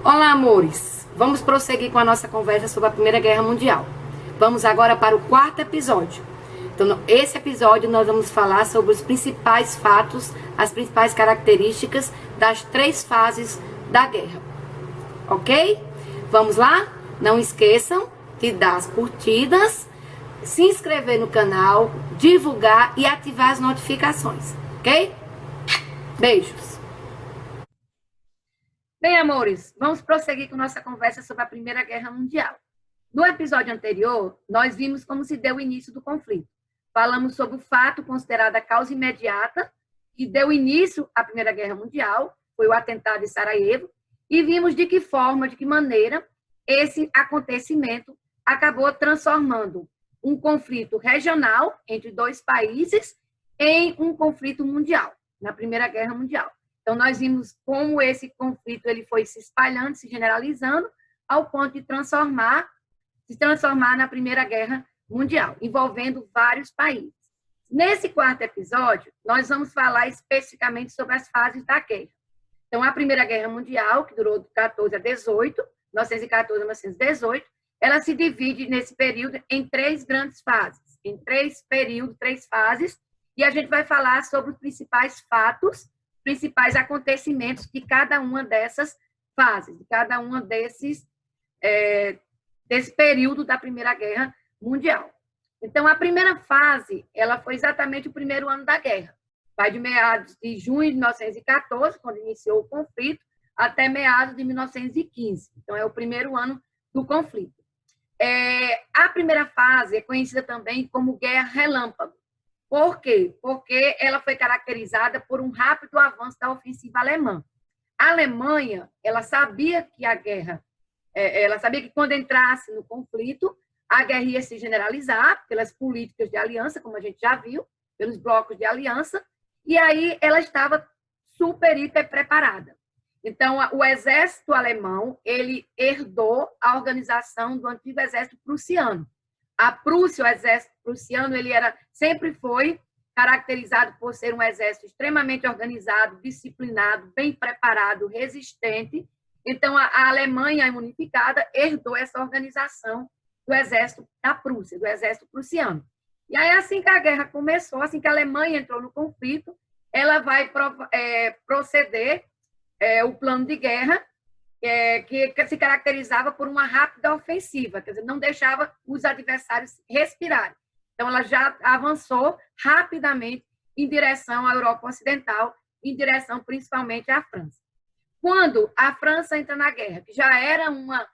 Olá, amores! Vamos prosseguir com a nossa conversa sobre a Primeira Guerra Mundial. Vamos agora para o quarto episódio. Então, esse episódio nós vamos falar sobre os principais fatos, as principais características das três fases da guerra. Ok? Vamos lá? Não esqueçam de dar as curtidas, se inscrever no canal, divulgar e ativar as notificações. Ok? Beijos! Bem, amores, vamos prosseguir com nossa conversa sobre a Primeira Guerra Mundial. No episódio anterior, nós vimos como se deu o início do conflito. Falamos sobre o fato considerado a causa imediata que deu início à Primeira Guerra Mundial, foi o atentado em Sarajevo, e vimos de que forma, de que maneira esse acontecimento acabou transformando um conflito regional entre dois países em um conflito mundial, na Primeira Guerra Mundial. Então, nós vimos como esse conflito ele foi se espalhando, se generalizando, ao ponto de se transformar na Primeira Guerra Mundial, envolvendo vários países. Nesse quarto episódio, nós vamos falar especificamente sobre as fases da guerra. Então, a Primeira Guerra Mundial, que durou de 14 a 18, 1914 a 1918, ela se divide nesse período em três grandes fases, em três períodos, três fases, e a gente vai falar sobre os principais fatos, principais acontecimentos de cada uma dessas fases, de cada uma desse período da Primeira Guerra Mundial. Então, a primeira fase, ela foi exatamente o primeiro ano da guerra. Vai de meados de junho de 1914, quando iniciou o conflito, até meados de 1915. Então, é o primeiro ano do conflito. A primeira fase é conhecida também como Guerra Relâmpago. Por quê? Porque ela foi caracterizada por um rápido avanço da ofensiva alemã. A Alemanha, ela sabia que a guerra, ela sabia que quando entrasse no conflito, a guerra ia se generalizar pelas políticas de aliança, como a gente já viu, pelos blocos de aliança, e aí ela estava super, hiper preparada. Então, o exército alemão, ele herdou a organização do antigo exército prussiano. A Prússia, o exército prussiano, sempre foi caracterizado por ser um exército extremamente organizado, disciplinado, bem preparado, resistente. Então, a Alemanha unificada herdou essa organização do exército da Prússia, do exército prussiano. E aí, assim que a guerra começou, assim que a Alemanha entrou no conflito, ela vai proceder o plano de guerra, que se caracterizava por uma rápida ofensiva, quer dizer, não deixava os adversários respirarem. Então, ela já avançou rapidamente em direção à Europa Ocidental, em direção principalmente à França. Quando a França entra na guerra, que já era uma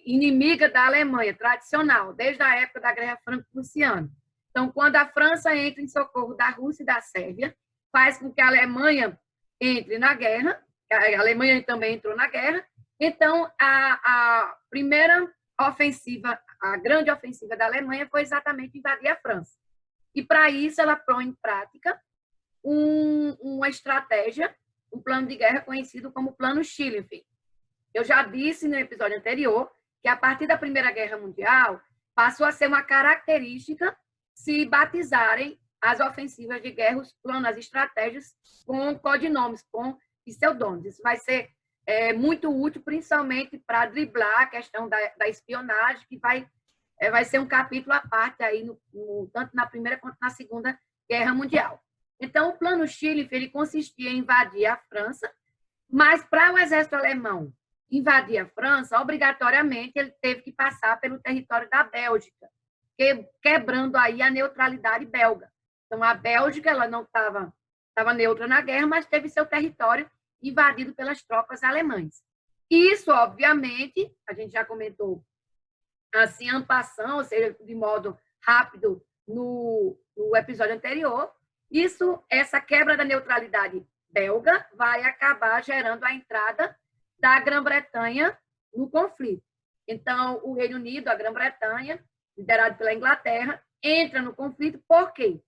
inimiga da Alemanha tradicional, desde a época da Guerra Franco-Prussiana. Então, quando a França entra em socorro da Rússia e da Sérvia, faz com que a Alemanha entre na guerra, a Alemanha também entrou na guerra. Então, a primeira ofensiva, a grande ofensiva da Alemanha foi exatamente invadir a França. E, para isso, ela põe em prática uma estratégia, um plano de guerra conhecido como Plano Schlieffen. Eu já disse no episódio anterior que, a partir da Primeira Guerra Mundial, passou a ser uma característica se batizarem as ofensivas de guerra, os planos, as estratégias, com codinomes, com pseudônimos. Isso vai ser muito útil, principalmente para driblar a questão da espionagem, que vai ser um capítulo à parte, aí tanto na Primeira quanto na Segunda Guerra Mundial. Então, o plano Schlieffen ele consistia em invadir a França, mas para o exército alemão invadir a França, obrigatoriamente ele teve que passar pelo território da Bélgica, quebrando aí a neutralidade belga. Então, a Bélgica ela não estava neutra na guerra, mas teve seu território invadido pelas tropas alemãs. Isso, obviamente, a gente já comentou assim, en passant, ou seja, de modo rápido no episódio anterior, essa quebra da neutralidade belga vai acabar gerando a entrada da Grã-Bretanha no conflito. Então, o Reino Unido, a Grã-Bretanha, liderado pela Inglaterra, entra no conflito. Por quê?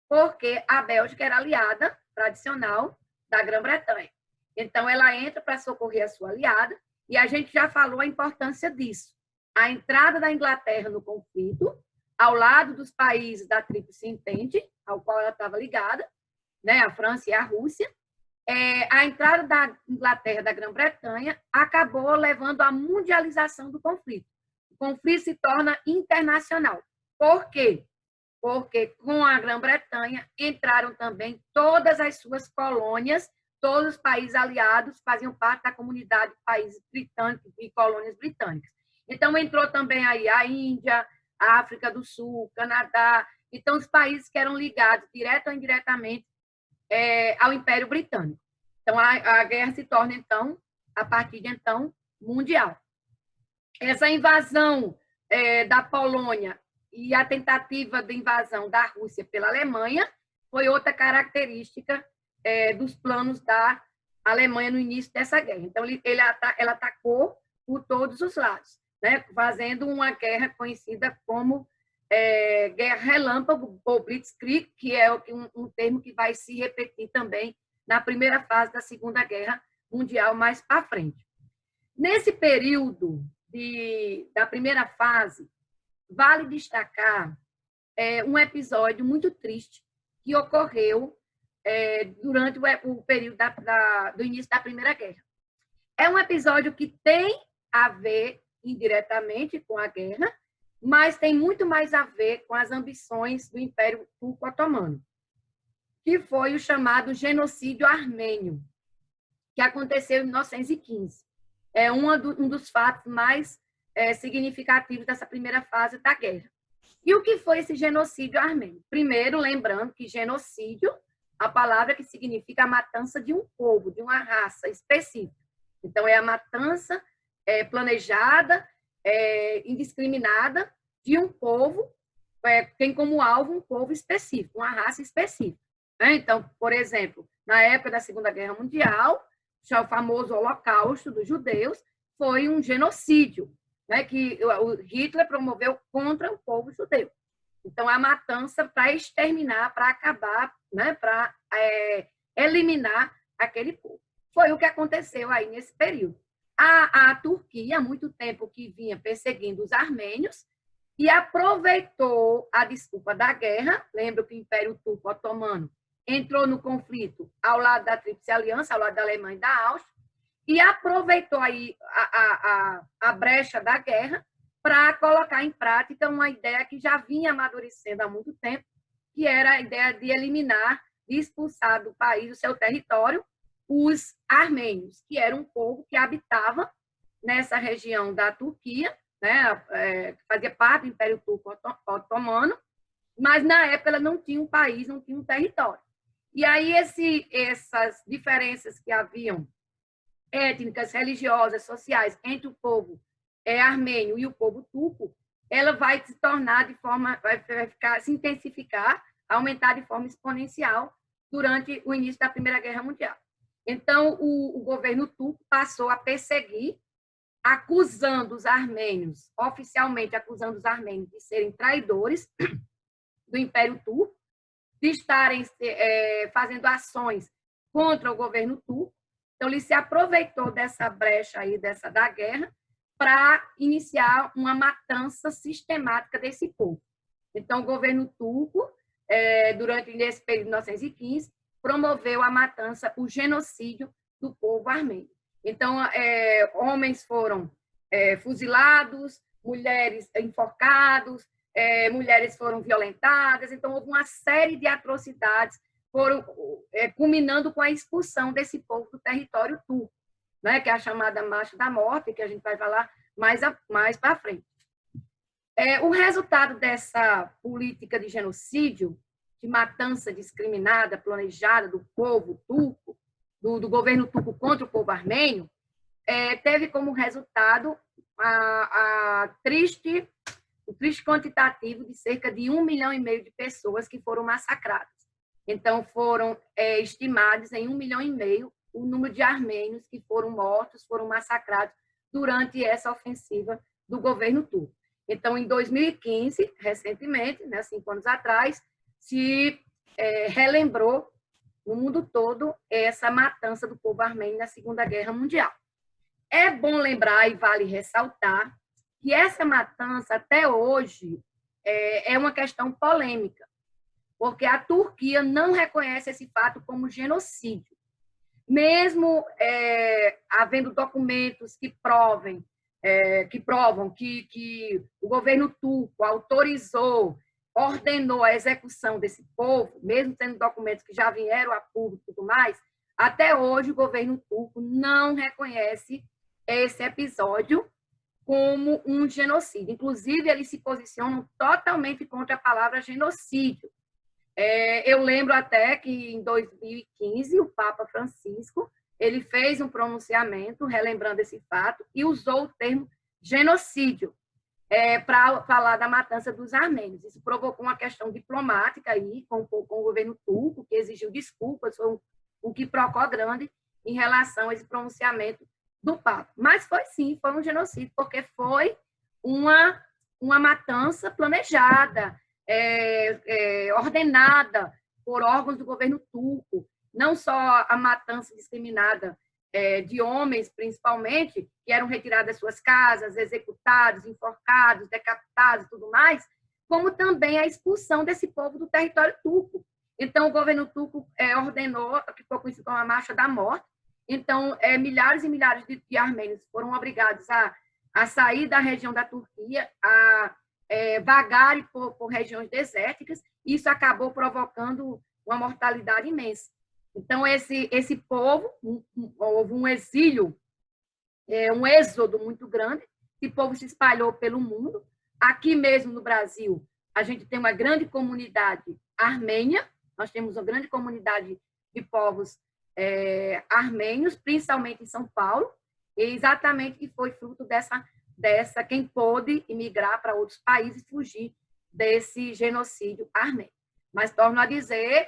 Porque a Bélgica era aliada tradicional da Grã-Bretanha. Então, ela entra para socorrer a sua aliada, e a gente já falou a importância disso. A entrada da Inglaterra no conflito, ao lado dos países da Tríplice Entente, ao qual ela estava ligada, né, a França e a Rússia, a entrada da Inglaterra, da Grã-Bretanha, acabou levando à mundialização do conflito. O conflito se torna internacional. Por quê? Porque com a Grã-Bretanha entraram também todas as suas colônias, todos os países aliados faziam parte da comunidade de países britânicos e colônias britânicas. Então, entrou também aí a Índia, a África do Sul, Canadá, então os países que eram ligados, direto ou indiretamente, ao Império Britânico. Então, a guerra se torna, então, a partir de então, mundial. Essa invasão da Polônia e a tentativa de invasão da Rússia pela Alemanha foi outra característica dos planos da Alemanha no início dessa guerra. Então, ela atacou por todos os lados, né? Fazendo uma guerra conhecida como guerra relâmpago, ou Blitzkrieg, que é um termo que vai se repetir também na primeira fase da Segunda Guerra Mundial, mais para frente. Nesse período da primeira fase, vale destacar um episódio muito triste que ocorreu durante o período do início da Primeira Guerra. É um episódio que tem a ver indiretamente com a guerra, mas tem muito mais a ver com as ambições do Império Turco-Otomano, que foi o chamado genocídio armênio, que aconteceu em 1915. É um dos fatos mais significativos dessa primeira fase da guerra. E o que foi esse genocídio armênio? Primeiro, lembrando que genocídio, a palavra que significa a matança de um povo, de uma raça específica. Então, é a matança planejada, indiscriminada de um povo, tem como alvo um povo específico, uma raça específica. Então, por exemplo, na época da Segunda Guerra Mundial, o famoso Holocausto dos judeus foi um genocídio, né, que o Hitler promoveu contra o povo judeu. Então, a matança para exterminar, para acabar, né, para eliminar aquele povo. Foi o que aconteceu aí nesse período. A Turquia, há muito tempo que vinha perseguindo os armênios, e aproveitou a desculpa da guerra. Lembra que o Império Turco-Otomano entrou no conflito ao lado da Tríplice Aliança, ao lado da Alemanha e da Áustria, e aproveitou aí a brecha da guerra para colocar em prática uma ideia que já vinha amadurecendo há muito tempo, que era a ideia de eliminar, de expulsar do país, do seu território, os armênios, que era um povo que habitava nessa região da Turquia, né, fazia parte do Império Turco-Otomano, mas na época ela não tinha um país, não tinha um território. E aí essas diferenças que haviam, étnicas, religiosas, sociais, entre o povo armênio e o povo turco, ela vai se tornar se intensificar, aumentar de forma exponencial durante o início da Primeira Guerra Mundial. Então, o governo turco passou a perseguir, acusando os armênios, oficialmente acusando os armênios de serem traidores do Império Turco, de estarem fazendo ações contra o governo turco. Então, ele se aproveitou dessa brecha aí, da guerra, para iniciar uma matança sistemática desse povo. Então, o governo turco, durante esse período de 1915, promoveu a matança, o genocídio do povo armênio. Então, homens foram fuzilados, mulheres enforcados, mulheres foram violentadas. Então, houve uma série de atrocidades, culminando com a expulsão desse povo do território turco, né, que é a chamada Marcha da Morte, que a gente vai falar mais para frente. O resultado dessa política de genocídio, de matança discriminada, planejada do povo turco, do governo turco contra o povo armênio, teve como resultado o triste quantitativo de cerca de 1,5 milhão de pessoas que foram massacradas. Então, foram estimados em 1,5 milhão o número de armênios que foram mortos, foram massacrados durante essa ofensiva do governo turco. Então, em 2015, recentemente, né, 5 anos atrás, se relembrou no mundo todo essa matança do povo armênio na Segunda Guerra Mundial. É bom lembrar e vale ressaltar que essa matança, até hoje, é uma questão polêmica, porque a Turquia não reconhece esse fato como genocídio. mesmo havendo documentos que provam que o governo turco autorizou, ordenou a execução desse povo, mesmo tendo documentos que já vieram a público e tudo mais, até hoje o governo turco não reconhece esse episódio como um genocídio. Inclusive, eles se posicionam totalmente contra a palavra genocídio. Eu lembro até que, em 2015, o Papa Francisco ele fez um pronunciamento relembrando esse fato e usou o termo genocídio para falar da matança dos armênios. Isso provocou uma questão diplomática aí com o governo turco, que exigiu desculpas, foi um quiprocó grande em relação a esse pronunciamento do Papa. Mas foi sim, foi um genocídio, porque foi uma matança planejada, ordenada por órgãos do governo turco, não só a matança discriminada de homens, principalmente, que eram retirados das suas casas, executados, enforcados, decapitados e tudo mais, como também a expulsão desse povo do território turco. Então, o governo turco ordenou, que foi conhecido como a Marcha da Morte. Então, milhares e milhares de armênios foram obrigados a sair da região da Turquia, a vagarem por regiões desérticas, e isso acabou provocando uma mortalidade imensa. Então, esse povo, houve um exílio, um êxodo muito grande, esse povo se espalhou pelo mundo. Aqui mesmo no Brasil, a gente tem uma grande comunidade armênia, nós temos uma grande comunidade de povos armênios, principalmente em São Paulo, e exatamente que foi fruto dessa quem pôde emigrar para outros países e fugir desse genocídio armênio. Mas torno a dizer,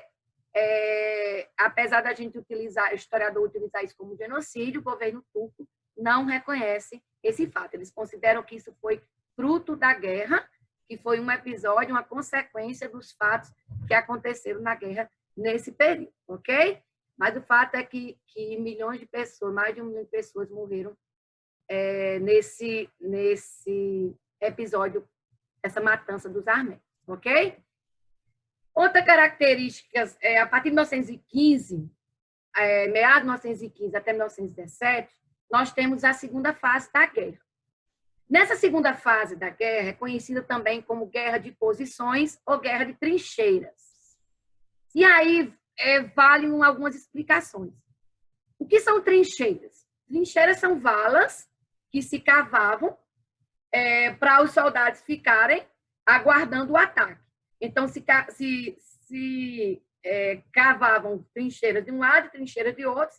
apesar da gente utilizar, o historiador utilizar isso como genocídio, o governo turco não reconhece esse fato. Eles consideram que isso foi fruto da guerra, que foi um episódio, uma consequência dos fatos que aconteceram na guerra nesse período, ok? Mas o fato é que milhões de pessoas, mais de 1 milhão de pessoas morreram nesse episódio, essa matança dos armênios, ok? Outra característica, a partir de 1915, meados de 1915 até 1917, nós temos a segunda fase da guerra. Nessa segunda fase da guerra, é conhecida também como guerra de posições ou guerra de trincheiras. E aí valem algumas explicações. O que são trincheiras? Trincheiras são valas que se cavavam para os soldados ficarem aguardando o ataque. Então, se cavavam trincheiras de um lado e trincheiras de outro,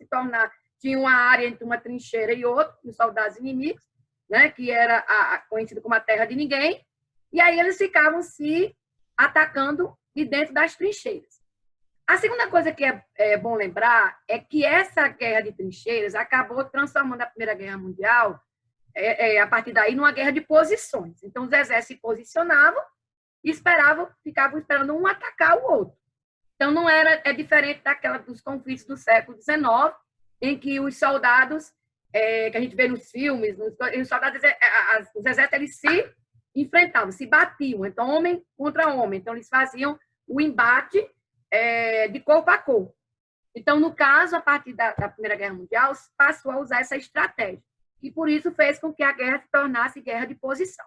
tinha uma área entre uma trincheira e outra, os soldados inimigos, né, que era conhecido como a terra de ninguém, e aí eles ficavam se atacando de dentro das trincheiras. A segunda coisa que é bom lembrar é que essa guerra de trincheiras acabou transformando a Primeira Guerra Mundial, a partir daí, numa guerra de posições. Então, os exércitos se posicionavam e ficavam esperando um atacar o outro. Então, não é diferente dos conflitos do século XIX, em que os soldados, que a gente vê nos filmes, os soldados, os exércitos, eles se enfrentavam, se batiam, então, homem contra homem. Então, eles faziam o embate de corpo a corpo. Então, no caso, a partir da Primeira Guerra Mundial, passou a usar essa estratégia. E por isso fez com que a guerra se tornasse guerra de posição.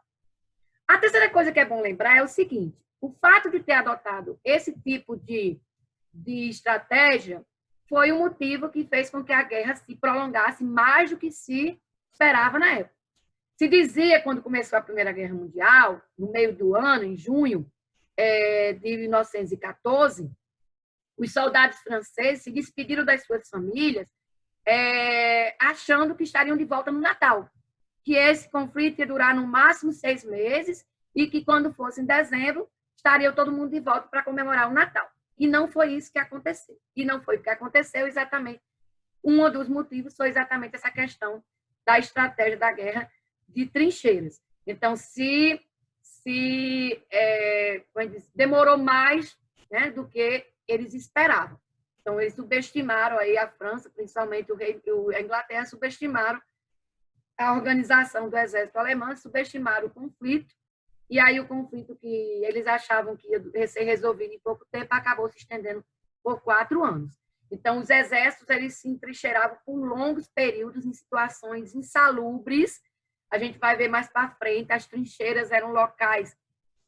A terceira coisa que é bom lembrar é o seguinte: o fato de ter adotado esse tipo de estratégia foi o motivo que fez com que a guerra se prolongasse mais do que se esperava na época. Se dizia, quando começou a Primeira Guerra Mundial, no meio do ano, em junho de 1914, os soldados franceses se despediram das suas famílias achando que estariam de volta no Natal, que esse conflito ia durar no máximo 6 meses e que, quando fosse em dezembro, estaria todo mundo de volta para comemorar o Natal. E não foi isso que aconteceu. E não foi o que aconteceu exatamente. Um dos motivos foi exatamente essa questão da estratégia da guerra de trincheiras. Então, demorou mais, né, do que eles esperavam. Então, eles subestimaram aí a França, principalmente a Inglaterra, subestimaram a organização do exército alemão, subestimaram o conflito, e aí o conflito que eles achavam que ia ser resolvido em pouco tempo acabou se estendendo por 4 anos. Então, os exércitos eles se entrincheiravam por longos períodos em situações insalubres. A gente vai ver mais para frente, as trincheiras eram locais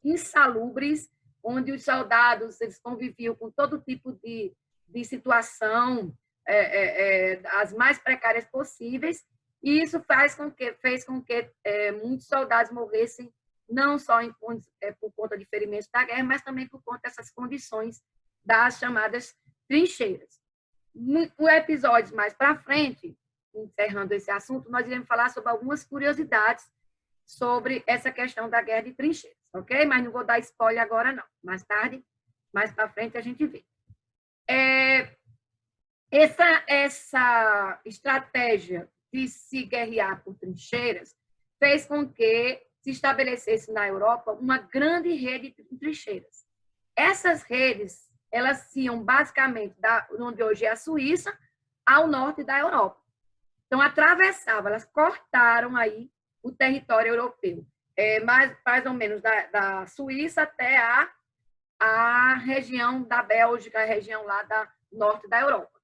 insalubres, onde os soldados eles conviviam com todo tipo de situação, as mais precárias possíveis, e isso fez com que muitos soldados morressem, não só por conta de ferimentos da guerra, mas também por conta dessas condições das chamadas trincheiras. No episódios mais para frente, encerrando esse assunto, nós iremos falar sobre algumas curiosidades sobre essa questão da guerra de trincheiras, ok? Mas não vou dar spoiler agora, não. Mais tarde, mais para frente, a gente vê. Essa estratégia de se guerrear por trincheiras fez com que se estabelecesse na Europa uma grande rede de trincheiras. Essas redes, elas iam basicamente da onde hoje é a Suíça ao norte da Europa. Então, atravessavam, elas cortaram aí o território europeu, mais ou menos da Suíça até a região da Bélgica, a região lá da norte da Europa.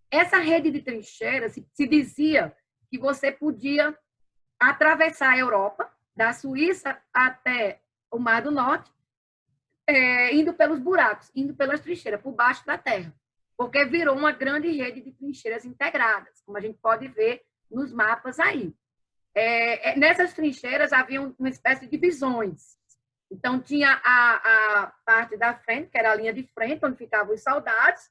Essa rede de trincheiras se dizia que você podia atravessar a Europa, da Suíça até o Mar do Norte, indo pelos buracos, indo pelas trincheiras, por baixo da terra, porque virou uma grande rede de trincheiras integradas, como a gente pode ver nos mapas aí. Nessas trincheiras havia uma espécie de divisões. Então, tinha a parte da frente, que era a linha de frente, onde ficavam os soldados,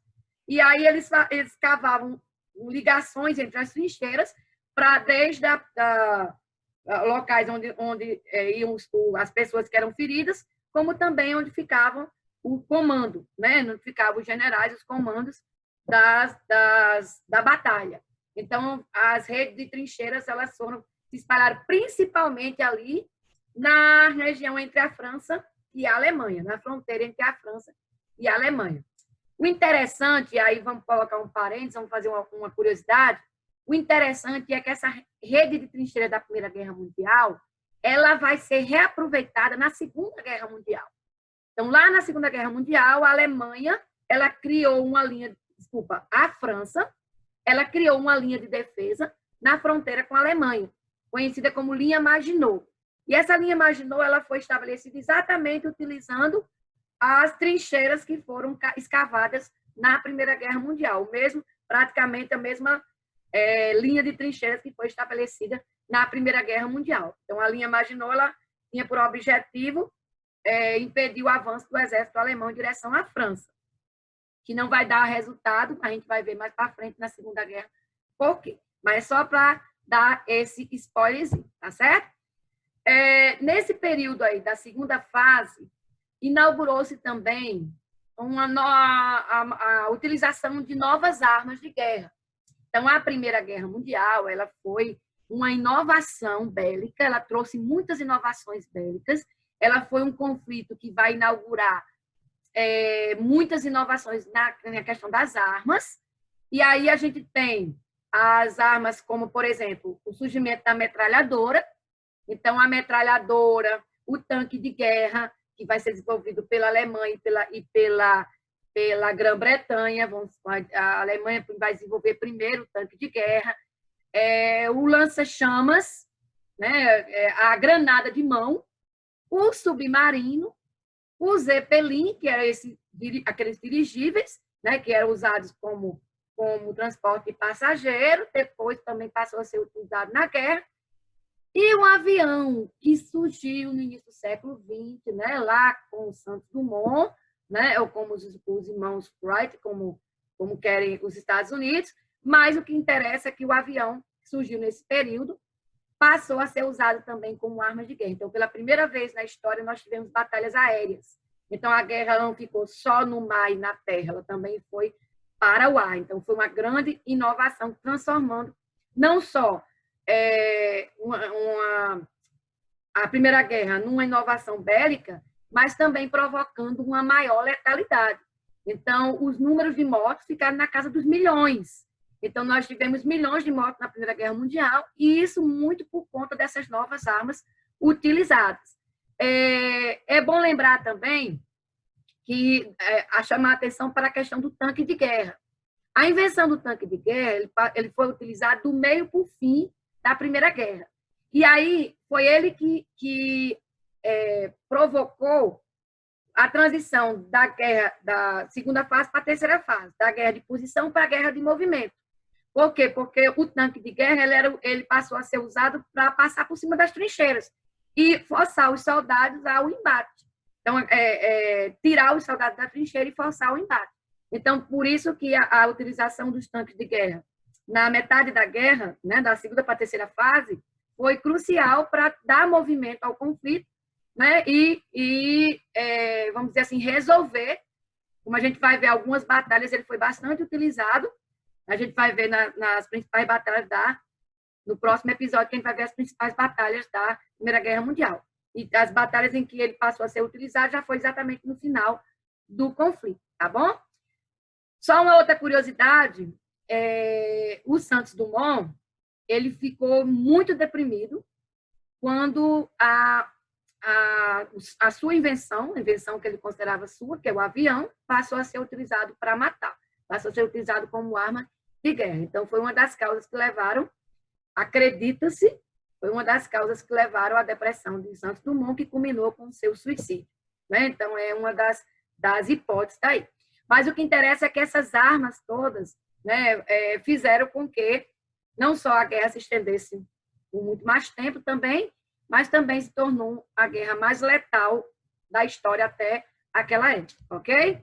e aí eles cavavam ligações entre as trincheiras, desde locais onde iam as pessoas que eram feridas, como também onde ficavam o comando, né? Onde ficavam os generais, os comandos da batalha. Então, as redes de trincheiras elas se espalharam principalmente ali na região entre a França e a Alemanha, na fronteira entre a França e a Alemanha. O interessante, e aí vamos colocar um parênteses, vamos fazer uma curiosidade, o interessante é que essa rede de trincheiras da Primeira Guerra Mundial, ela vai ser reaproveitada na Segunda Guerra Mundial. Então, lá na Segunda Guerra Mundial, a Alemanha, ela criou uma linha, a França, ela criou uma linha de defesa na fronteira com a Alemanha, conhecida como linha Maginot. E essa linha Maginot, ela foi estabelecida exatamente utilizando as trincheiras que foram escavadas na Primeira Guerra Mundial, praticamente a mesma linha de trincheiras que foi estabelecida na Primeira Guerra Mundial. Então, a linha Maginot ela tinha por objetivo impedir o avanço do exército alemão em direção à França, que não vai dar resultado, a gente vai ver mais para frente na Segunda Guerra por quê. Mas é só para dar esse spoilerzinho, tá certo? Nesse período aí da segunda fase, inaugurou-se também a utilização de novas armas de guerra. Então, a Primeira Guerra Mundial ela foi uma inovação bélica, ela trouxe muitas inovações bélicas, ela foi um conflito que vai inaugurar muitas inovações na questão das armas, e aí a gente tem as armas como, por exemplo, o surgimento da metralhadora. Então, a metralhadora, o tanque de guerra, que vai ser desenvolvido pela Alemanha e pela Grã-Bretanha. A Alemanha vai desenvolver primeiro o tanque de guerra. O lança-chamas, né? A granada de mão, o submarino, o Zeppelin, que eram aqueles dirigíveis, né? Que eram usados como transporte de passageiro, depois também passou a ser utilizado na guerra. E o avião, que surgiu no início do século XX, né, lá com o Santos Dumont, né, ou como os irmãos Wright, como querem os Estados Unidos, mas o que interessa é que o avião, que surgiu nesse período, passou a ser usado também como arma de guerra. Então, pela primeira vez na história, nós tivemos batalhas aéreas. Então, a guerra não ficou só no mar e na terra, ela também foi para o ar. Então, foi uma grande inovação, transformando não só a Primeira Guerra numa inovação bélica, mas também provocando uma maior letalidade. Então, os números de mortos ficaram na casa dos milhões. Então, nós tivemos milhões de mortos na Primeira Guerra Mundial, e isso muito por conta dessas novas armas utilizadas. É bom lembrar também a chamar a atenção para a questão do tanque de guerra. A invenção do tanque de guerra, ele foi utilizado do meio para o fim da Primeira Guerra. E aí foi ele que provocou a transição da segunda fase para a terceira fase, da guerra de posição para a guerra de movimento. Por quê? Porque o tanque de guerra ele passou a ser usado para passar por cima das trincheiras e forçar os soldados ao embate. Então, tirar os soldados da trincheira e forçar o embate. Então, por isso que a utilização dos tanques de guerra na metade da guerra, né, da segunda para a terceira fase, foi crucial para dar movimento ao conflito, né, vamos dizer assim, resolver. Como a gente vai ver algumas batalhas, ele foi bastante utilizado. A gente vai ver nas principais batalhas no próximo episódio, que a gente vai ver as principais batalhas da Primeira Guerra Mundial. E as batalhas em que ele passou a ser utilizado já foi exatamente no final do conflito, tá bom? Só uma outra curiosidade, o Santos Dumont, ele ficou muito deprimido quando a sua invenção, a invenção que ele considerava sua, que é o avião, passou a ser utilizado para matar, passou a ser utilizado como arma de guerra. Então, foi uma das causas que levaram, acredita-se, foi uma das causas que levaram à depressão de Santos Dumont, que culminou com o seu suicídio. Né? Então, é uma das hipóteses daí. Mas o que interessa é que essas armas todas, né, fizeram com que não só a guerra se estendesse por muito mais tempo também, mas também se tornou a guerra mais letal da história até aquela época, ok?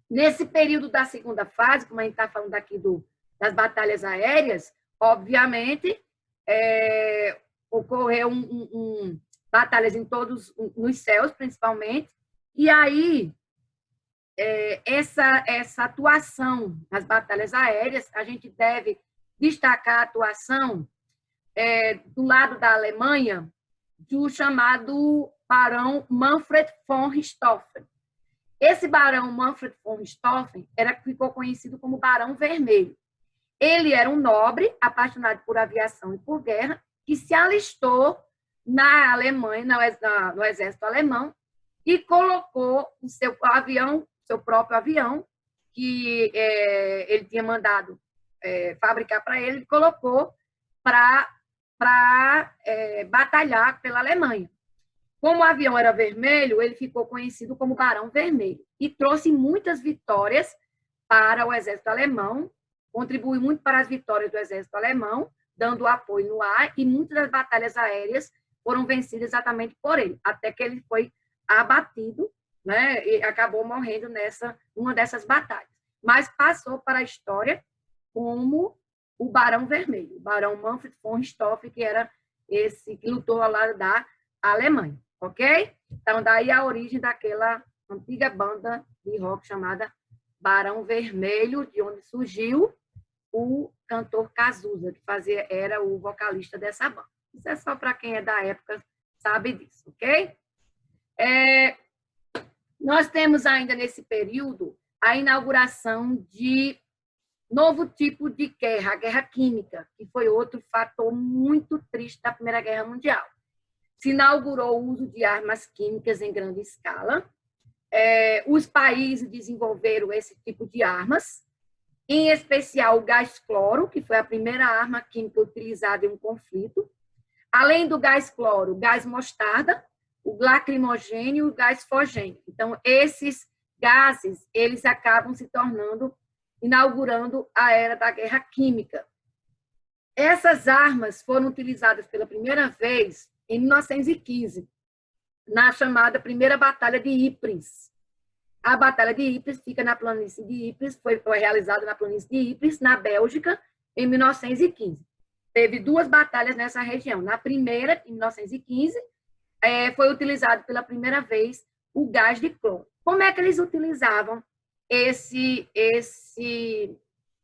Nesse período da segunda fase, como a gente está falando aqui das batalhas aéreas, obviamente, ocorreu batalhas em todos, nos céus, principalmente, e aí essa atuação nas batalhas aéreas, a gente deve destacar a atuação do lado da Alemanha, do chamado barão Manfred von Richthofen. Esse barão Manfred von Richthofen ficou conhecido como Barão Vermelho. Ele era um nobre, apaixonado por aviação e por guerra, que se alistou na Alemanha, no exército alemão, e colocou o seu próprio avião, que ele tinha mandado fabricar para ele, colocou para batalhar pela Alemanha. Como o avião era vermelho, ele ficou conhecido como Barão Vermelho e trouxe muitas vitórias para o exército alemão, contribuiu muito para as vitórias do exército alemão, dando apoio no ar, e muitas das batalhas aéreas foram vencidas exatamente por ele, até que ele foi abatido, né, e acabou morrendo numa dessas batalhas. Mas passou para a história como o Barão Vermelho, o Barão Manfred von Richthofen, que era esse que lutou ao lado da Alemanha, ok? Então, daí a origem daquela antiga banda de rock chamada Barão Vermelho, de onde surgiu o cantor Cazuza, que era o vocalista dessa banda. Isso é só para quem é da época, sabe disso, ok? Nós temos ainda nesse período a inauguração de novo tipo de guerra, a guerra química, que foi outro fator muito triste da Primeira Guerra Mundial. Se inaugurou o uso de armas químicas em grande escala. Os países desenvolveram esse tipo de armas, em especial o gás cloro, que foi a primeira arma química utilizada em um conflito. Além do gás cloro, o gás mostarda, o lacrimogênio e o gás fogênio. Então, esses gases, eles acabam inaugurando a era da guerra química. Essas armas foram utilizadas pela primeira vez em 1915, na chamada Primeira Batalha de Ypres. A Batalha de Ypres fica na planície de Ypres, foi realizada na planície de Ypres, na Bélgica, em 1915. Teve duas batalhas nessa região. Na primeira, em 1915, foi utilizado pela primeira vez o gás de cloro. Como é que eles utilizavam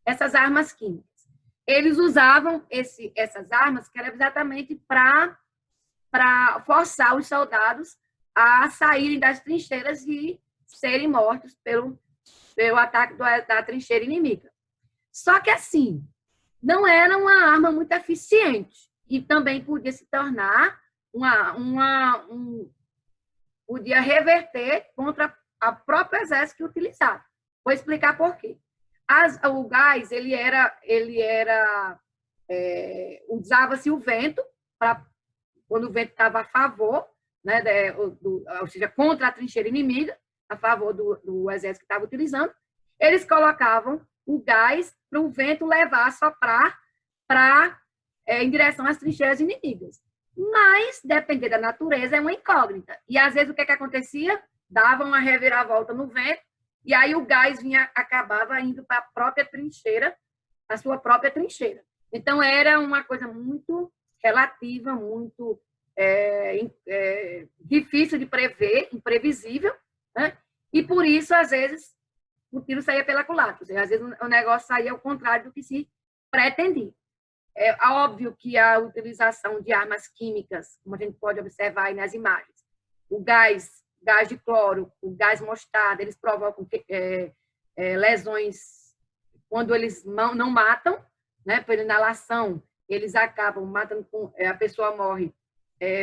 essas armas químicas? Eles usavam essas armas que eram exatamente para forçar os soldados a saírem das trincheiras e serem mortos pelo ataque da trincheira inimiga. Só que, assim, não era uma arma muito eficiente e também podia se tornar podia reverter contra o próprio exército que utilizava. Vou explicar por quê. O gás, usava-se o vento, quando o vento estava a favor, né, ou seja, contra a trincheira inimiga, a favor do exército que estava utilizando, eles colocavam o gás para o vento levar, soprar em direção às trincheiras inimigas. Mas, depender da natureza, é uma incógnita. E, às vezes, o que acontecia? Dava uma reviravolta no vento, e aí o gás acabava indo para a própria trincheira, a sua própria trincheira. Então, era uma coisa muito relativa, muito difícil de prever, imprevisível, né? E, por isso, às vezes, o tiro saía pela culatra. Às vezes, o negócio saía ao contrário do que se pretendia. É óbvio que a utilização de armas químicas, como a gente pode observar aí nas imagens, o gás de cloro, o gás mostarda, eles provocam lesões quando eles não matam, né, por inalação, eles acabam matando, a pessoa morre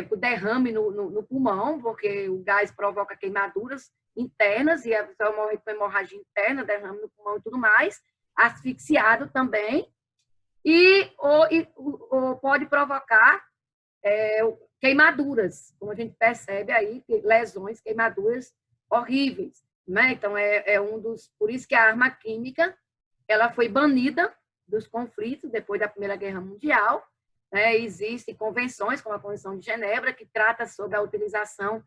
por derrame no pulmão, porque o gás provoca queimaduras internas e a pessoa morre com hemorragia interna, derrame no pulmão e tudo mais, asfixiado também, ou pode provocar queimaduras, como a gente percebe aí, lesões, queimaduras horríveis, né? Então, por isso que a arma química ela foi banida dos conflitos depois da Primeira Guerra Mundial, né? Existem convenções, como a Convenção de Genebra, que trata sobre a utilização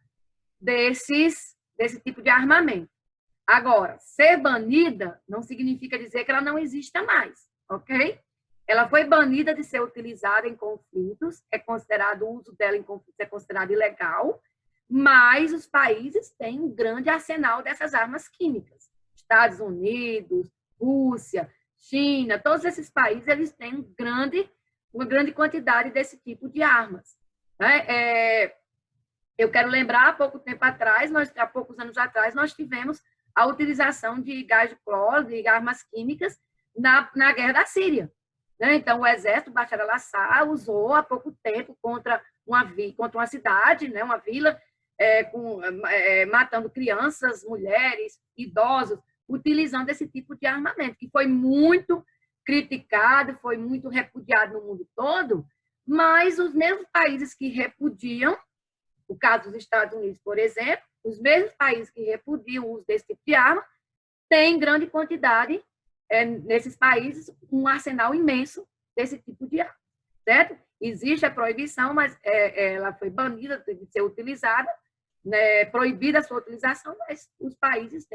desse tipo de armamento. Agora, ser banida não significa dizer que ela não exista mais, ok? Ela foi banida de ser utilizada em conflitos, o uso dela em conflitos é considerado ilegal, mas os países têm um grande arsenal dessas armas químicas. Estados Unidos, Rússia, China, todos esses países eles têm uma grande quantidade desse tipo de armas, né? Eu quero lembrar, há poucos anos atrás, nós tivemos a utilização de gás de cloro, de armas químicas, na guerra da Síria. Então, o exército Bashar al-Assad usou há pouco tempo contra uma cidade, né, uma vila, matando crianças, mulheres, idosos, utilizando esse tipo de armamento, que foi muito criticado, foi muito repudiado no mundo todo, mas os mesmos países que repudiam, o caso dos Estados Unidos, por exemplo, os mesmos países que repudiam o uso desse tipo de arma, têm grande quantidade nesses países, um arsenal imenso desse tipo de arma, certo? Existe a proibição, mas ela foi banida de ser utilizada, né, proibida a sua utilização, mas os países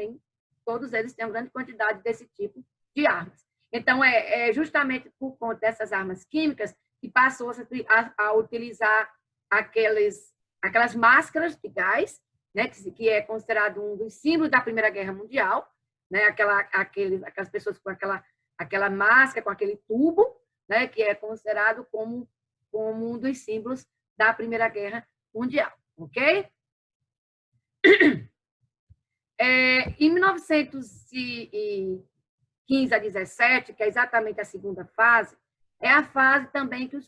todos eles têm uma grande quantidade desse tipo de armas. Então, justamente por conta dessas armas químicas que passou a utilizar aquelas máscaras de gás, né, que é considerado um dos símbolos da Primeira Guerra Mundial, né, aquelas pessoas com aquela máscara, com aquele tubo, né, que é considerado como um dos símbolos da Primeira Guerra Mundial, ok? Em 1915 a 17, que é exatamente a segunda fase, é a fase também que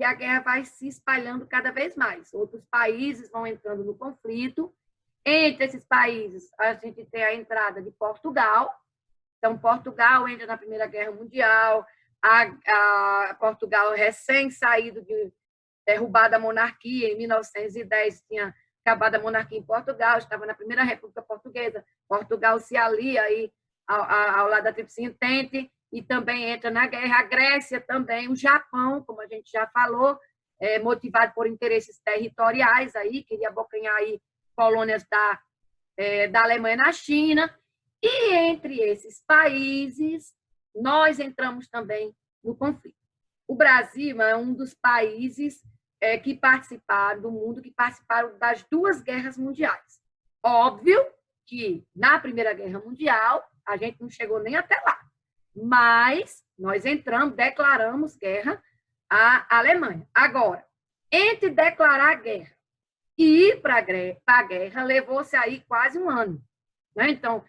a guerra vai se espalhando cada vez mais. Outros países vão entrando no conflito. Entre esses países, a gente tem a entrada de Portugal. Então, Portugal entra na Primeira Guerra Mundial. Portugal, recém-saído de derrubada a monarquia, em 1910 tinha acabado a monarquia em Portugal, estava na Primeira República Portuguesa. Portugal se alia aí ao lado da Tríplice Entente e também entra na guerra. A Grécia também, o Japão, como a gente já falou, motivado por interesses territoriais, aí, queria abocanhar aí colônias da Alemanha na China. E entre esses países, nós entramos também no conflito. O Brasil é um dos países que participaram do mundo, que participaram das duas guerras mundiais. Óbvio que na Primeira Guerra Mundial a gente não chegou nem até lá, mas nós declaramos guerra à Alemanha. Agora, entre declarar guerra e ir para a guerra, levou-se aí quase um ano, né? Então,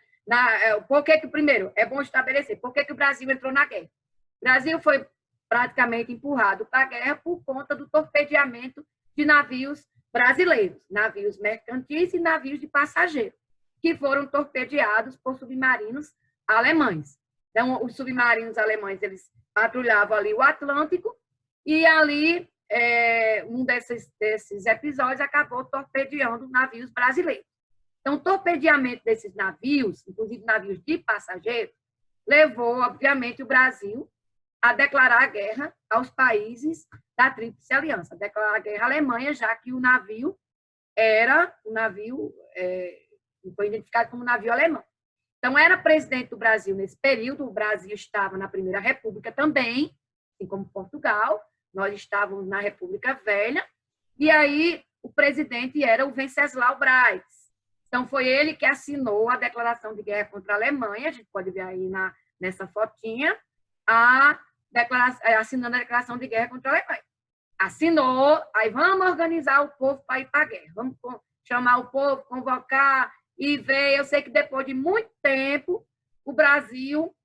primeiro, é bom estabelecer, por que o Brasil entrou na guerra? O Brasil foi praticamente empurrado para a guerra por conta do torpedeamento de navios brasileiros, navios mercantis e navios de passageiro, que foram torpedeados por submarinos alemães. Então, os submarinos alemães, eles patrulhavam ali o Atlântico e ali um desses episódios acabou torpedeando navios brasileiros. Então, o torpedeamento desses navios, inclusive navios de passageiros, levou, obviamente, o Brasil a declarar a guerra aos países da Tríplice Aliança, a declarar a guerra à Alemanha, já que o navio foi identificado como navio alemão. Então, era presidente do Brasil nesse período, o Brasil estava na Primeira República também, assim como Portugal, nós estávamos na República Velha, e aí o presidente era o Venceslau Braz. Então, foi ele que assinou a declaração de guerra contra a Alemanha, a gente pode ver aí nessa fotinha, assinando a declaração de guerra contra a Alemanha. Assinou, aí vamos organizar o povo para ir para a guerra, vamos chamar o povo, convocar e ver. Eu sei que depois de muito tempo, o Brasil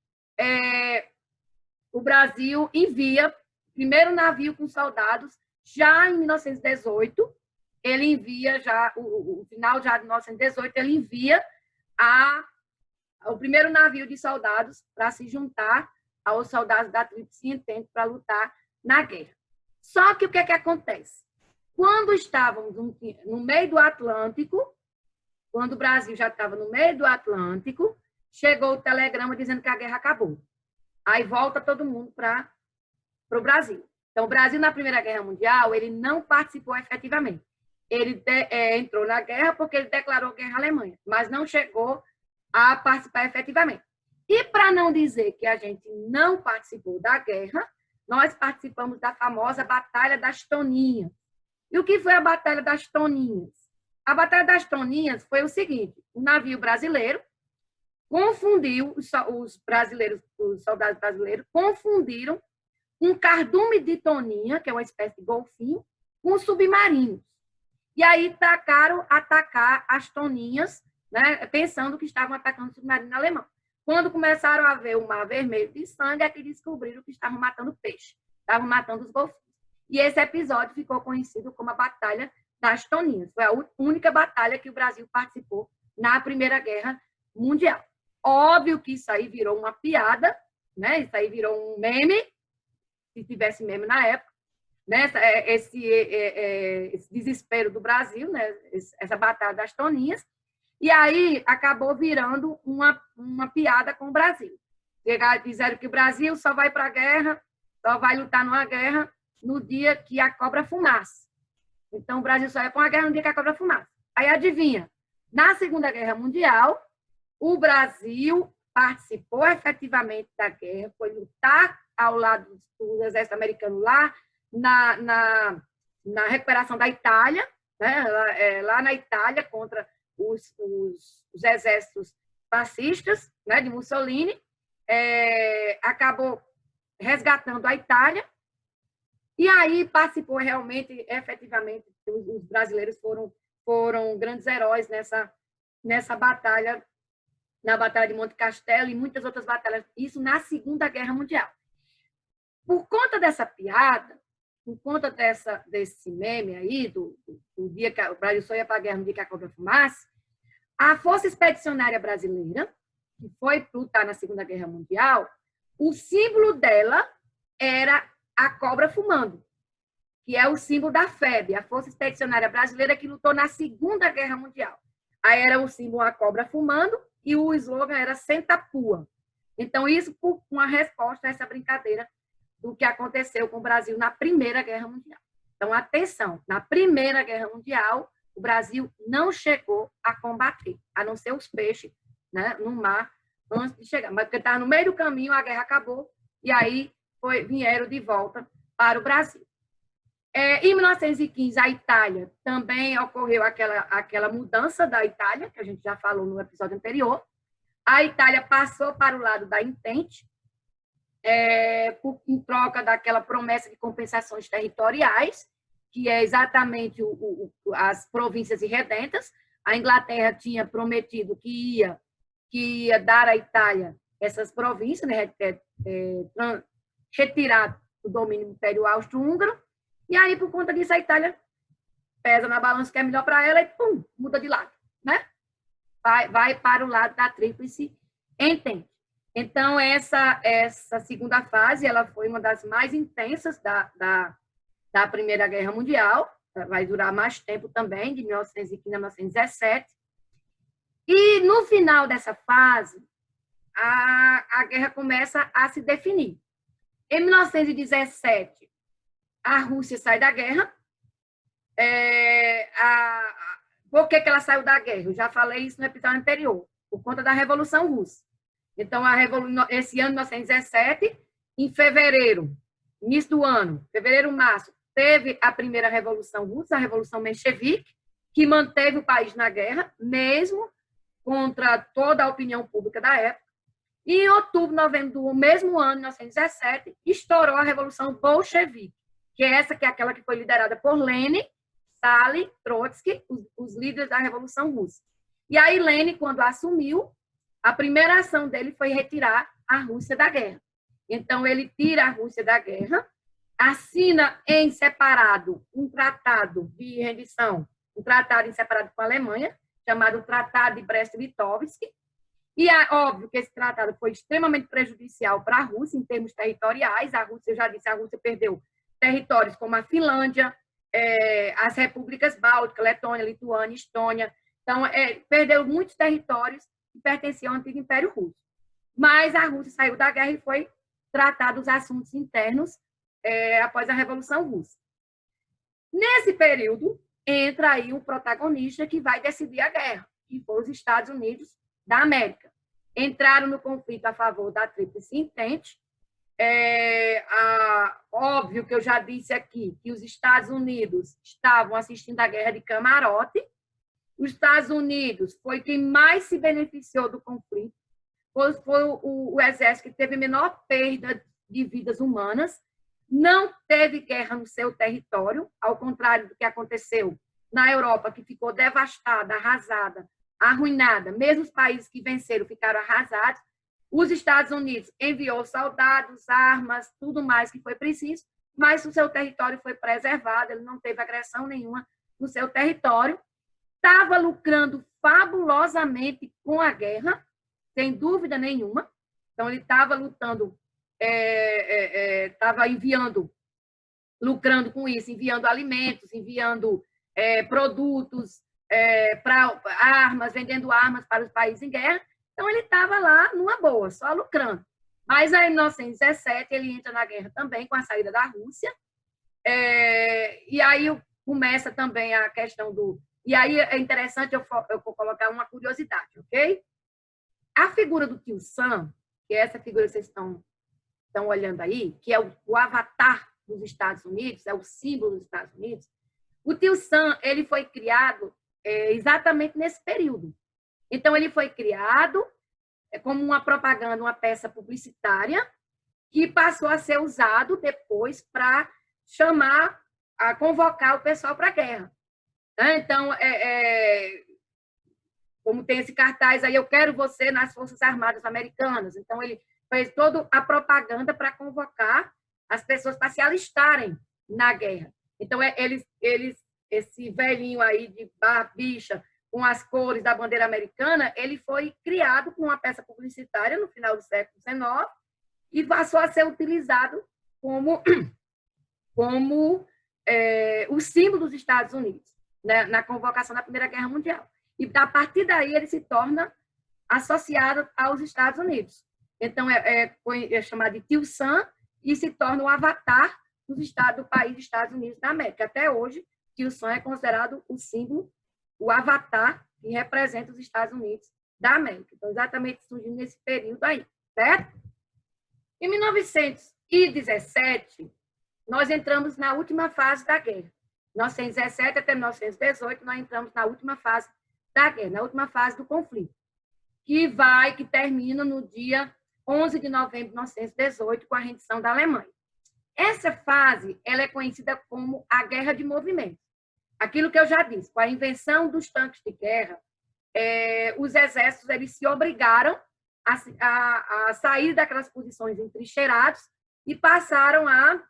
envia o primeiro navio com soldados, já em 1918, ele envia, o final já de 1918, ele envia o primeiro navio de soldados para se juntar aos soldados da Tríplice Entente para lutar na guerra. Só que o que é que acontece? Quando estávamos no meio do Atlântico, quando o Brasil já estava no meio do Atlântico, chegou o telegrama dizendo que a guerra acabou. Aí volta todo mundo para o Brasil. Então, o Brasil, na Primeira Guerra Mundial, ele não participou efetivamente. Ele entrou na guerra porque ele declarou guerra à Alemanha, mas não chegou a participar efetivamente. E, para não dizer que a gente não participou da guerra, nós participamos da famosa Batalha das Toninhas. E o que foi a Batalha das Toninhas? A Batalha das Toninhas foi o seguinte: o navio brasileiro confundiu, os soldados brasileiros confundiram um cardume de toninha, que é uma espécie de golfinho, com submarinos. E aí tacaram atacar as toninhas, né, pensando que estavam atacando o submarino alemão. Quando começaram a ver o mar vermelho de sangue, é que descobriram que estavam matando peixe, estavam matando os golfinhos. E esse episódio ficou conhecido como a Batalha das Toninhas. Foi a única batalha que o Brasil participou na Primeira Guerra Mundial. Óbvio que isso aí virou uma piada, né? Isso aí virou um meme, se tivesse meme na época, né? Esse desespero do Brasil, né? Essa Batalha das Toninhas. E aí acabou virando uma piada com o Brasil. Disseram que o Brasil só vai para a guerra, só vai lutar numa guerra no dia que a cobra fumaça. Então, o Brasil só vai para uma guerra no dia que a cobra fumaça. Aí, adivinha, na Segunda Guerra Mundial, o Brasil participou efetivamente da guerra, foi lutar ao lado do exército americano lá na recuperação da Itália, né? Lá na Itália, contra os exércitos fascistas, né, de Mussolini, acabou resgatando a Itália, e aí participou realmente, efetivamente, os brasileiros foram grandes heróis nessa batalha, na Batalha de Monte Castelo e muitas outras batalhas, isso na Segunda Guerra Mundial. Por conta dessa piada, por conta desse meme aí, do dia que o Brasil só ia para a guerra no dia que a cobra fumaça, a Força Expedicionária Brasileira, que foi lutar na Segunda Guerra Mundial, o símbolo dela era a cobra fumando, que é o símbolo da FEB, a Força Expedicionária Brasileira, que lutou na Segunda Guerra Mundial. Aí era o símbolo a cobra fumando e o slogan era Senta Pua. Então, isso por uma resposta a essa brincadeira do que aconteceu com o Brasil na Primeira Guerra Mundial. Então, atenção, na Primeira Guerra Mundial, o Brasil não chegou a combater, a não ser os peixes, né, no mar antes de chegar. Mas porque estava no meio do caminho, a guerra acabou, e aí vieram de volta para o Brasil. Em 1915, a Itália também ocorreu aquela mudança da Itália, que a gente já falou no episódio anterior. A Itália passou para o lado da Entente, em troca daquela promessa de compensações territoriais, que é exatamente as províncias irredentas. A Inglaterra tinha prometido que ia dar à Itália essas províncias, né, retirar o domínio império austro-húngaro, e aí, por conta disso, a Itália pesa na balança o que é melhor para ela e, pum, muda de lado, né? Vai para o lado da Tríplice Entente. Então, essa segunda fase, ela foi uma das mais intensas da Primeira Guerra Mundial, vai durar mais tempo também, de 1915 a 1917. E, no final dessa fase, a guerra começa a se definir. Em 1917, a Rússia sai da guerra. Por que ela saiu da guerra? Eu já falei isso no episódio anterior, por conta da Revolução Russa. Então, esse ano, 1917, em fevereiro, início do ano, fevereiro, março, teve a primeira Revolução Russa, a Revolução Menchevique, que manteve o país na guerra, mesmo contra toda a opinião pública da época. E em outubro, novembro do mesmo ano, 1917, estourou a Revolução Bolchevique, que é aquela que foi liderada por Lenin, Stalin, Trotsky, os líderes da Revolução Russa. E aí, Lenin, quando assumiu, a primeira ação dele foi retirar a Rússia da guerra. Então, ele tira a Rússia da guerra, assina em separado um tratado de rendição, um tratado em separado com a Alemanha, chamado Tratado de Brest-Litovsk. E é óbvio que esse tratado foi extremamente prejudicial para a Rússia, em termos territoriais. A Rússia, eu já disse, a Rússia perdeu territórios como a Finlândia, as repúblicas bálticas, Letônia, Lituânia, Estônia. Então, perdeu muitos territórios que pertenciam ao antigo Império Russo. Mas a Rússia saiu da guerra e foi tratar dos assuntos internos após a Revolução Russa. Nesse período, entra aí um protagonista que vai decidir a guerra, que foi os Estados Unidos da América. Entraram no conflito a favor da Tríplice Entente. Óbvio que eu já disse aqui que os Estados Unidos estavam assistindo a guerra de camarote. Os Estados Unidos foi quem mais se beneficiou do conflito, foi o exército que teve menor perda de vidas humanas, não teve guerra no seu território, ao contrário do que aconteceu na Europa, que ficou devastada, arrasada, arruinada. Mesmo os países que venceram ficaram arrasados. Os Estados Unidos enviou soldados, armas, tudo mais que foi preciso, mas o seu território foi preservado, ele não teve agressão nenhuma no seu território. Estava lucrando fabulosamente com a guerra, sem dúvida nenhuma. Então, ele estava lutando, estava lucrando com isso, enviando alimentos, enviando produtos para armas, vendendo armas para os países em guerra. Então, ele estava lá numa boa, só lucrando. Mas, aí, em 1917, ele entra na guerra também, com a saída da Rússia. E aí começa também a questão do... E aí é interessante eu vou colocar uma curiosidade, ok? A figura do Tio Sam, que é essa figura que vocês estão olhando aí, que é o avatar dos Estados Unidos, é o símbolo dos Estados Unidos, o Tio Sam, ele foi criado exatamente nesse período. Então, ele foi criado como uma propaganda, uma peça publicitária, que passou a ser usado depois para convocar o pessoal para a guerra. Então, como tem esse cartaz aí, eu quero você nas Forças Armadas Americanas. Então, ele fez toda a propaganda para convocar as pessoas para se alistarem na guerra. Então, esse velhinho aí de barbicha, com as cores da bandeira americana, ele foi criado com uma peça publicitária no final do século XIX e passou a ser utilizado como o símbolo dos Estados Unidos, né, na convocação da Primeira Guerra Mundial. E, a partir daí, ele se torna associado aos Estados Unidos. Então, é chamado de Tio Sam e se torna o avatar do país dos Estados Unidos da América. Até hoje, Tio Sam é considerado o símbolo, o avatar que representa os Estados Unidos da América. Então, exatamente surgiu nesse período aí, certo? Em 1917, nós entramos na última fase da guerra. 1917 até 1918, nós entramos na última fase da guerra, na última fase do conflito, que termina no dia 11 de novembro de 1918, com a rendição da Alemanha. Essa fase, ela é conhecida como a Guerra de Movimento. Aquilo que eu já disse, com a invenção dos tanques de guerra, os exércitos eles se obrigaram a sair daquelas posições entrincheiradas e passaram a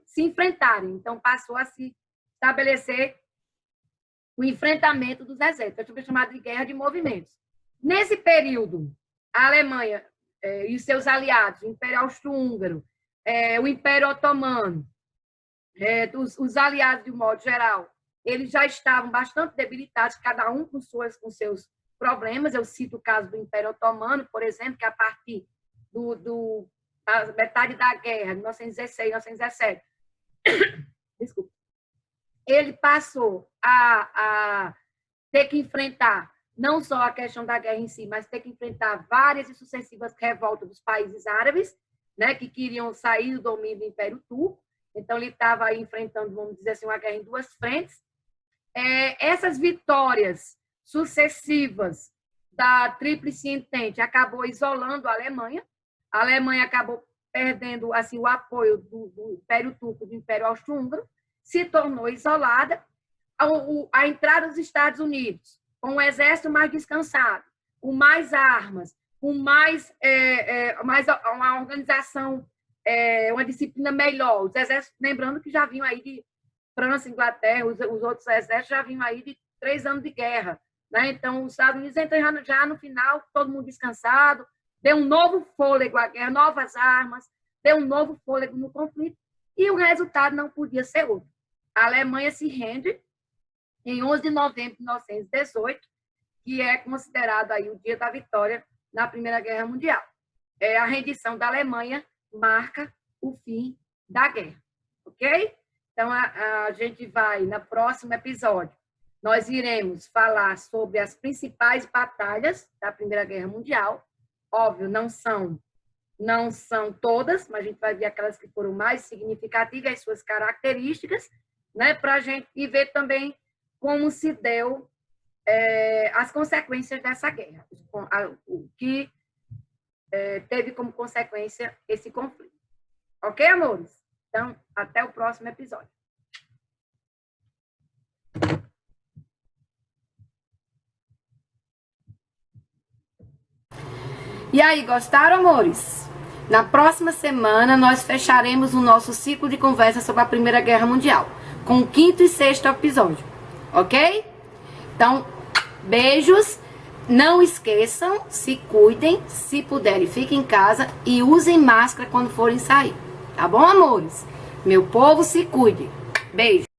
se enfrentarem. Então, passou a se estabelecer o enfrentamento dos exércitos, é chamado de guerra de movimentos. Nesse período, a Alemanha e os seus aliados, o Império Austro-Húngaro, o Império Otomano, os aliados, de um modo geral, eles já estavam bastante debilitados, cada um com seus problemas. Eu cito o caso do Império Otomano, por exemplo, que a partir da metade da guerra, de 1916, 1917, desculpa, ele passou a ter que enfrentar não só a questão da guerra em si, mas ter que enfrentar várias e sucessivas revoltas dos países árabes, né, que queriam sair do domínio do Império Turco. Então, ele estava aí enfrentando, vamos dizer assim, uma guerra em duas frentes. Essas vitórias sucessivas da Tríplice Entente acabou isolando a Alemanha. A Alemanha acabou perdendo assim, o apoio do Império Turco, do Império Austro-Húngaro, se tornou isolada. A entrada dos Estados Unidos, com um exército mais descansado, com mais armas, com mais uma organização, uma disciplina melhor. Os exércitos, lembrando que já vinham aí de França, Inglaterra, os outros exércitos já vinham aí de 3 anos de guerra, né? Então, os Estados Unidos entram já no final, todo mundo descansado, deu um novo fôlego à guerra, novas armas, deu um novo fôlego no conflito, e o resultado não podia ser outro. A Alemanha se rende em 11 de novembro de 1918, que é considerado aí o dia da vitória na Primeira Guerra Mundial. A rendição da Alemanha marca o fim da guerra, ok? Então, a gente vai, no próximo episódio, nós iremos falar sobre as principais batalhas da Primeira Guerra Mundial. Óbvio, não são todas, mas a gente vai ver aquelas que foram mais significativas, as suas características, né, para a gente ver também como se deu as consequências dessa guerra, o que teve como consequência esse conflito. Ok, amores? Então, até o próximo episódio. E aí, gostaram, amores? Na próxima semana, nós fecharemos o nosso ciclo de conversa sobre a Primeira Guerra Mundial, com o 5º e 6º episódio, ok? Então, beijos, não esqueçam, se cuidem, se puderem, fiquem em casa e usem máscara quando forem sair, tá bom, amores? Meu povo, se cuide. Beijo.